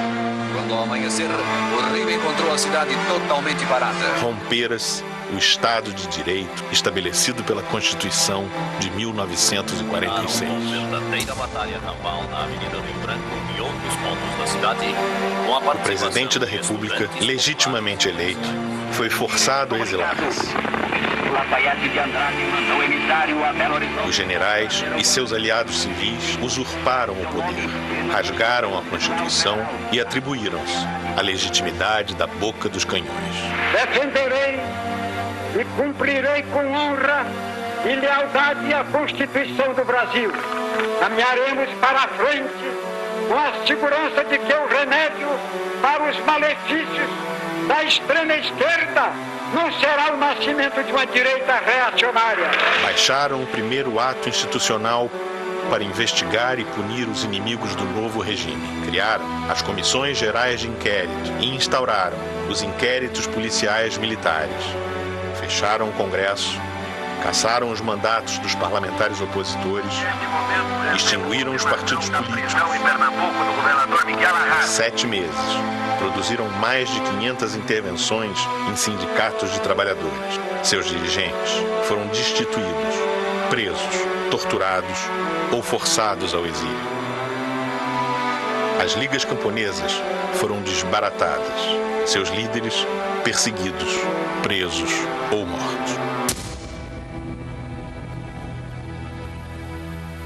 Quando ao amanhecer, o Rio encontrou a cidade totalmente parada. Rompera-se o Estado de Direito estabelecido pela Constituição de 1946. Verdadeira batalha naval na Avenida Rio Branco e outros pontos da cidade. O presidente da República, legitimamente eleito, foi forçado a exilar-se. Os generais e seus aliados civis usurparam o poder, rasgaram a Constituição e atribuíram-se a legitimidade da boca dos canhões. Defenderei e cumprirei com honra e lealdade a Constituição do Brasil. Caminharemos para a frente com a segurança de que o remédio para os malefícios da extrema esquerda não será o nascimento de uma direita reacionária. Baixaram o primeiro ato institucional para investigar e punir os inimigos do novo regime. Criaram as comissões gerais de inquérito e instauraram os inquéritos policiais militares. Fecharam o Congresso, cassaram os mandatos dos parlamentares opositores, extinguiram os partidos políticos, 7 meses, produziram mais de 500 intervenções em sindicatos de trabalhadores. Seus dirigentes foram destituídos, presos, torturados ou forçados ao exílio. As ligas camponesas foram desbaratadas, seus líderes perseguidos, presos ou mortos.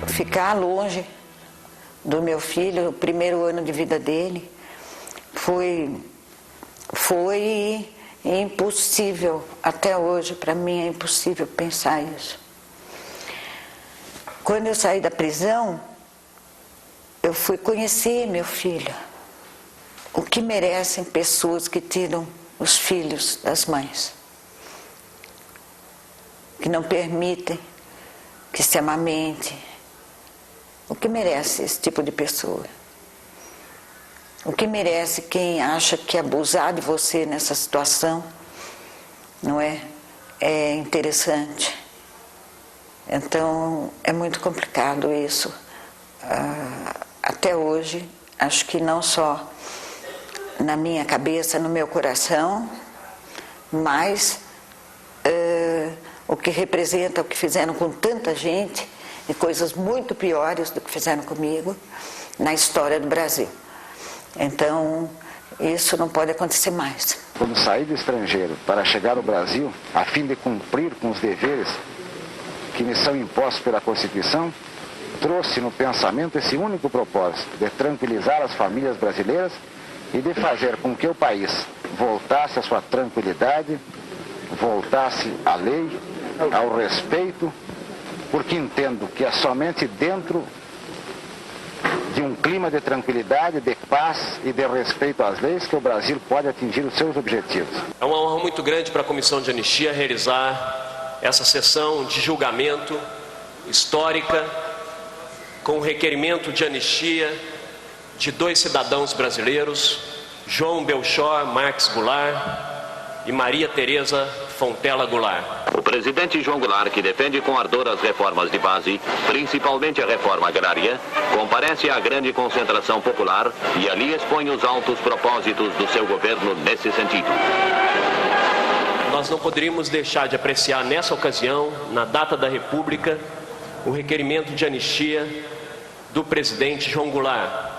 Ficar longe do meu filho, o primeiro ano de vida dele, foi impossível. Até hoje, para mim, é impossível pensar isso. Quando eu saí da prisão, eu fui conhecer meu filho. O que merecem pessoas que tiram os filhos das mães, que não permitem que se amamente. O que merece esse tipo de pessoa? O que merece quem acha que abusar de você nessa situação não é interessante? Então, é muito complicado isso. Até hoje, acho que não só na minha cabeça, no meu coração, mas o que representa, o que fizeram com tanta gente, e coisas muito piores do que fizeram comigo na história do Brasil. Então, isso não pode acontecer mais. Quando saí do estrangeiro para chegar ao Brasil, a fim de cumprir com os deveres que me são impostos pela Constituição, trouxe no pensamento esse único propósito, de tranquilizar as famílias brasileiras e de fazer com que o país voltasse à sua tranquilidade, voltasse à lei, ao respeito, porque entendo que é somente dentro de um clima de tranquilidade, de paz e de respeito às leis que o Brasil pode atingir os seus objetivos. É uma honra muito grande para a Comissão de Anistia realizar essa sessão de julgamento histórica com o requerimento de anistia de 2 cidadãos brasileiros, João Belchor Marques Goulart e Maria Tereza Fontela Goulart. O presidente João Goulart, que defende com ardor as reformas de base, principalmente a reforma agrária, comparece à grande concentração popular e ali expõe os altos propósitos do seu governo nesse sentido. Nós não poderíamos deixar de apreciar nessa ocasião, na data da República, o requerimento de anistia do presidente João Goulart.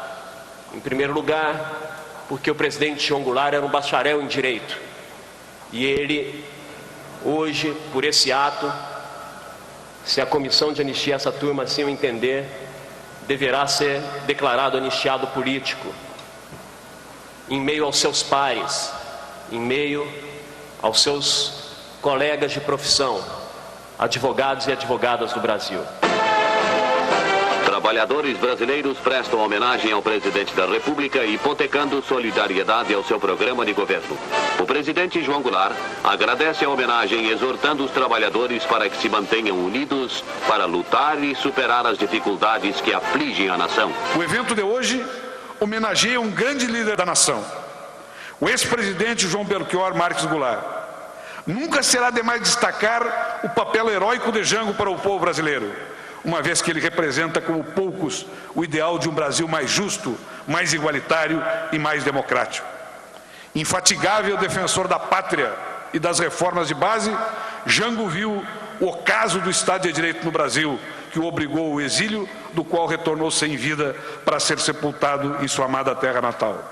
Em primeiro lugar, porque o presidente João Goulart era um bacharel em Direito. E ele, hoje, por esse ato, se a comissão de anistia, essa turma assim o entender, deverá ser declarado anistiado político, em meio aos seus pares, em meio aos seus colegas de profissão, advogados e advogadas do Brasil. Trabalhadores brasileiros prestam homenagem ao presidente da República, hipotecando solidariedade ao seu programa de governo. O presidente João Goulart agradece a homenagem, exortando os trabalhadores para que se mantenham unidos para lutar e superar as dificuldades que afligem a nação. O evento de hoje homenageia um grande líder da nação, o ex-presidente João Belchior Marques Goulart. Nunca será demais destacar o papel heróico de Jango para o povo brasileiro, uma vez que ele representa como poucos o ideal de um Brasil mais justo, mais igualitário e mais democrático. Infatigável defensor da pátria e das reformas de base, Jango viu o ocaso do Estado de Direito no Brasil, que o obrigou ao exílio, do qual retornou sem vida para ser sepultado em sua amada terra natal.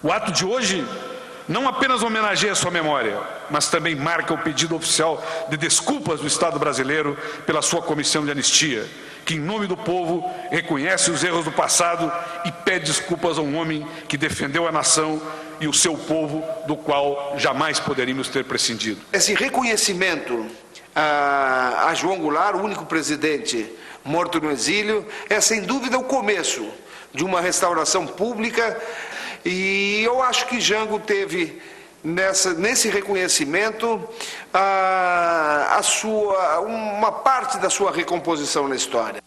O ato de hoje não apenas homenageia sua memória, mas também marca o pedido oficial de desculpas do Estado brasileiro pela sua comissão de anistia, que em nome do povo reconhece os erros do passado e pede desculpas a um homem que defendeu a nação e o seu povo, do qual jamais poderíamos ter prescindido. Esse reconhecimento a João Goulart, o único presidente morto no exílio, é sem dúvida o começo de uma restauração pública. E eu acho que Jango teve nesse reconhecimento uma parte da sua recomposição na história.